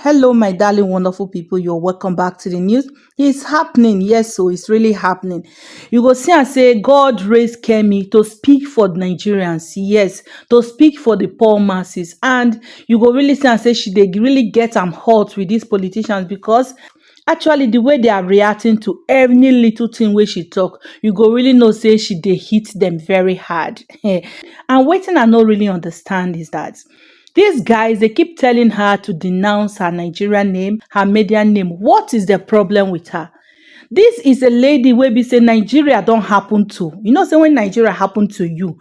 Hello, my darling, wonderful people. You're welcome back to the news. It's happening. Yes, so it's really happening. You go see and say, God raised Kemi to speak for Nigerians. Yes, to speak for the poor masses. And you go really see and say, they really get hot with these politicians because actually the way they are reacting to any little thing where she talk, you go really know say they hit them very hard. And waiting I not really understand is that these guys, they keep telling her to denounce her Nigerian name, her median name. What is the problem with her? This is a lady where we say Nigeria don't happen to. You know, say when Nigeria happen to you,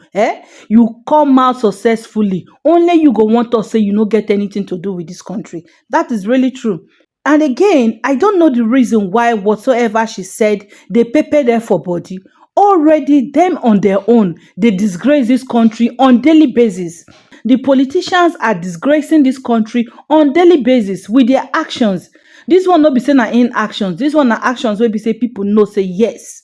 you come out successfully. Only you go want to say you don't get anything to do with this country. That is really true. And again, I don't know the reason why whatsoever she said, they pepper there for body. Already, them on their own, they disgrace this country on daily basis. The politicians are disgracing this country on daily basis with their actions. This one not be saying in actions. This one are actions where we say people know say yes.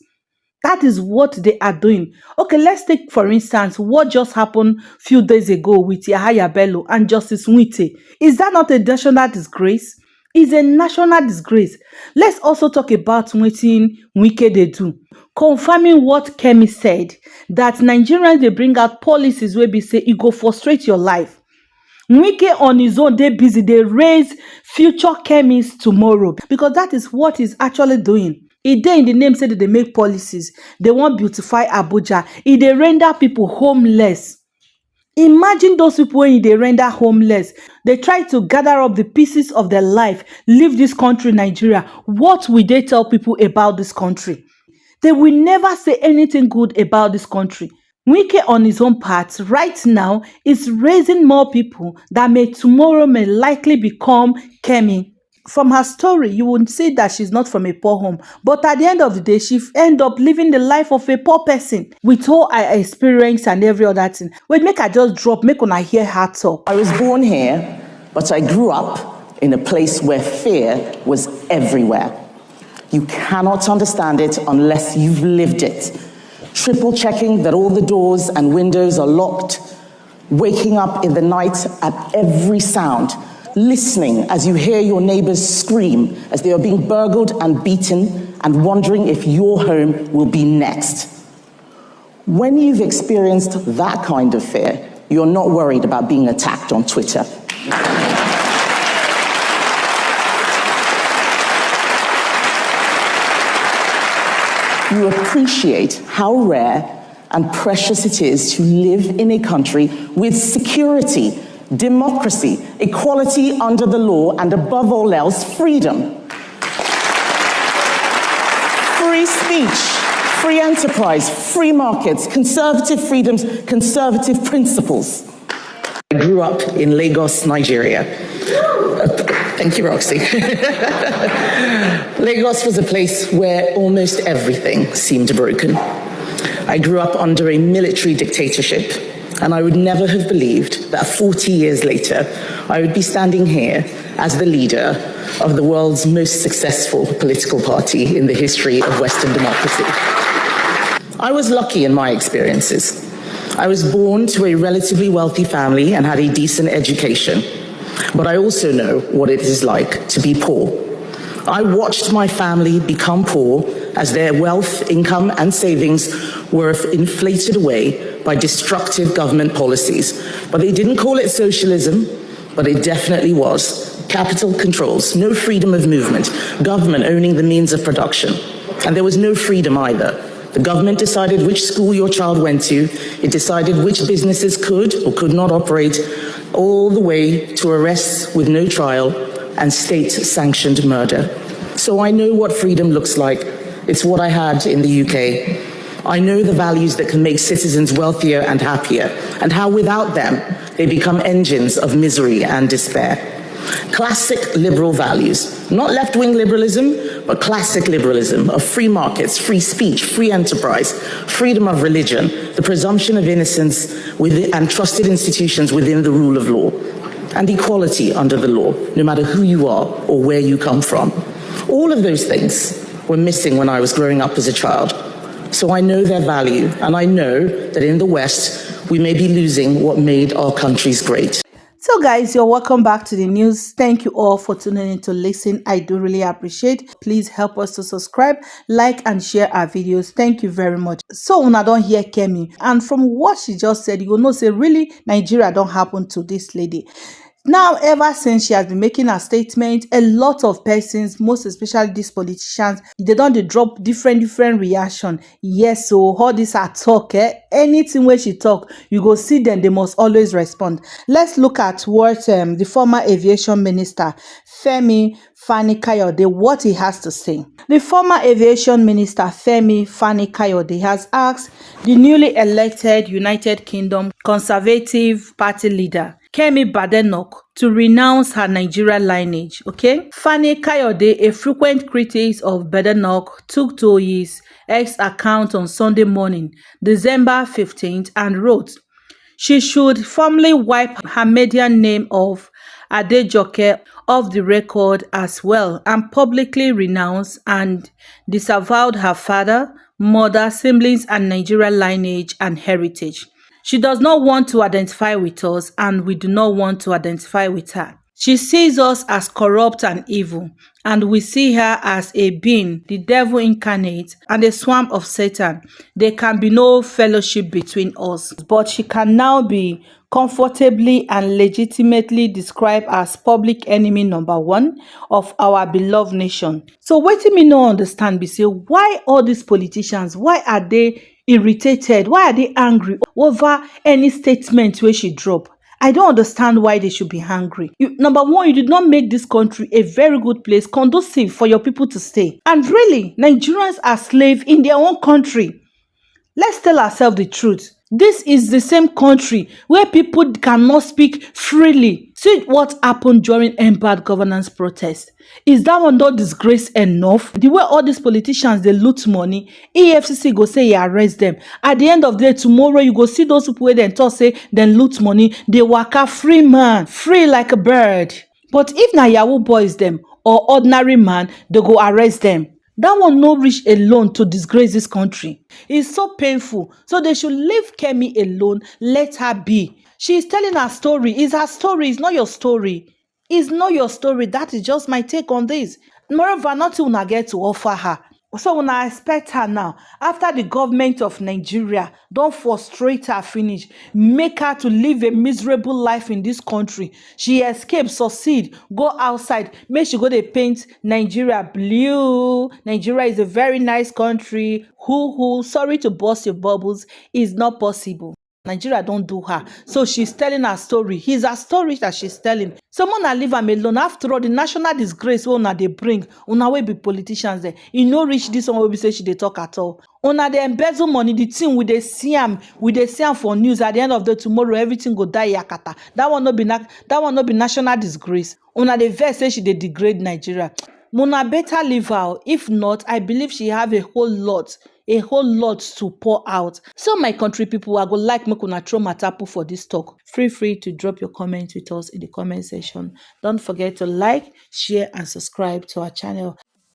That is what they are doing. Okay, let's take for instance what just happened few days ago with Yahaya Bello and Justice Nwite. Is that not a national disgrace? It's a national disgrace. Let's also talk about what Wike they do. Confirming what Kemi said, that Nigerians, they bring out policies where they say it go frustrate your life. Wike on his own, they busy, they raise future Kemis tomorrow because that is what he's actually doing. It dey in the name said that they make policies. They want beautify Abuja. It they render people homeless. Imagine those people when they render homeless. They try to gather up the pieces of their life, leave this country, Nigeria. What will they tell people about this country? They will never say anything good about this country. Wike on his own part right now is raising more people that tomorrow may likely become Kemi. From her story, you would say that she's not from a poor home. But at the end of the day, she end up living the life of a poor person with all her experience and every other thing. Wait, make her just drop, make her hear her talk. I was born here, but I grew up in a place where fear was everywhere. You cannot understand it unless you've lived it. Triple checking that all the doors and windows are locked, waking up in the night at every sound, listening as you hear your neighbors scream as they are being burgled and beaten, and wondering if your home will be next. When you've experienced that kind of fear, you're not worried about being attacked on Twitter. You appreciate how rare and precious it is to live in a country with security, democracy, equality under the law, and above all else, freedom. Free speech, free enterprise, free markets, conservative freedoms, conservative principles. I grew up in Lagos, Nigeria. Thank you, Roxy. Lagos was a place where almost everything seemed broken. I grew up under a military dictatorship, and I would never have believed that 40 years later, I would be standing here as the leader of the world's most successful political party in the history of Western democracy. I was lucky in my experiences. I was born to a relatively wealthy family and had a decent education. But I also know what it is like to be poor. I watched my family become poor as their wealth, income, and savings were inflated away by destructive government policies. But they didn't call it socialism, but it definitely was. Capital controls, no freedom of movement, government owning the means of production. And there was no freedom either. The government decided which school your child went to. It decided which businesses could or could not operate, all the way to arrests with no trial and state-sanctioned murder. So I know what freedom looks like. It's what I had in the UK. I know the values that can make citizens wealthier and happier, and how without them, they become engines of misery and despair. Classic liberal values, not left-wing liberalism, but classic liberalism of free markets, free speech, free enterprise, freedom of religion, the presumption of innocence and trusted institutions within the rule of law, and equality under the law, no matter who you are or where you come from. All of those things were missing when I was growing up as a child. So I know their value, and I know that in the West, we may be losing what made our countries great. So, guys, you're welcome back to the news. Thank you all for tuning in to listen. I do really appreciate. Please help us to subscribe, like, and share our videos. Thank you very much. So, una don't hear Kemi, and from what she just said, you will know say really Nigeria don't happen to this lady. Now, ever since she has been making her statement, a lot of persons, most especially these politicians, they don't dey drop different reaction. Yes, so all this her talk, anything where she talk, you go see them, they must always respond. Let's look at what the former aviation minister, Femi Fani-Kayode, what he has to say. The former aviation minister, Femi Fani-Kayode, has asked the newly elected United Kingdom Conservative Party leader, Kemi Badenoch, to renounce her Nigeria lineage. Okay, Fani-Kayode, a frequent critic of Badenoch, took to his X account on Sunday morning, December 15th, and wrote, she should formally wipe her maiden name of Adejoke off the record as well, and publicly renounce and disavowed her father, mother, siblings, and Nigerian lineage and heritage. She does not want to identify with us, and we do not want to identify with her. She sees us as corrupt and evil, and we see her as a being, the devil incarnate, and a swarm of Satan. There can be no fellowship between us, but she can now be comfortably and legitimately described as public enemy number one of our beloved nation. So wetin me no understand be say, why all these politicians, why are they irritated? Why are they angry over any statement wey she drop? I don't understand why they should be angry. Number one, you did not make this country a very good place, conducive for your people to stay. And really, Nigerians are slaves in their own country. Let's tell ourselves the truth. This is the same country where people cannot speak freely. See what happened during bad governance protest. Is that one not disgrace enough? The way all these politicians, they loot money, EFCC go say you arrest them. At the end of the day, tomorrow you go see those people where they talk say they loot money. They waka free man, free like a bird. But if na Yahoo boys them or ordinary man, they go arrest them. That one no reach alone to disgrace this country. It's so painful. So they should leave Kemi alone. Let her be. She is telling her story. It's her story. It's not your story. It's not your story. That is just my take on this. Moreover, nothing una get to offer her. So when I expect her now, after the government of Nigeria don't frustrate her finish, make her to live a miserable life in this country, she escape, succeed, go outside, make she go dey paint Nigeria blue. Nigeria is a very nice country. Sorry to burst your bubbles, is not possible. Nigeria don't do her. So she's telling her story. It's her story that she's telling. Someone na leave am alone. After all, the national disgrace wey una dey bring, una wey be politicians there, e no reach this one wey be say she dey talk at all. Una dey embezzle money. The thing we dey see am for news. At the end of the day, tomorrow everything go die yakata. That one no be national disgrace. Una dey vex say she dey degrade Nigeria. Una better leave her. If not, I believe she have a whole lot to pour out. So my country people, I go like make una throw matter put for this talk. Feel free to drop your comments with us in the comment section. Don't forget to like, share, and subscribe to our channel.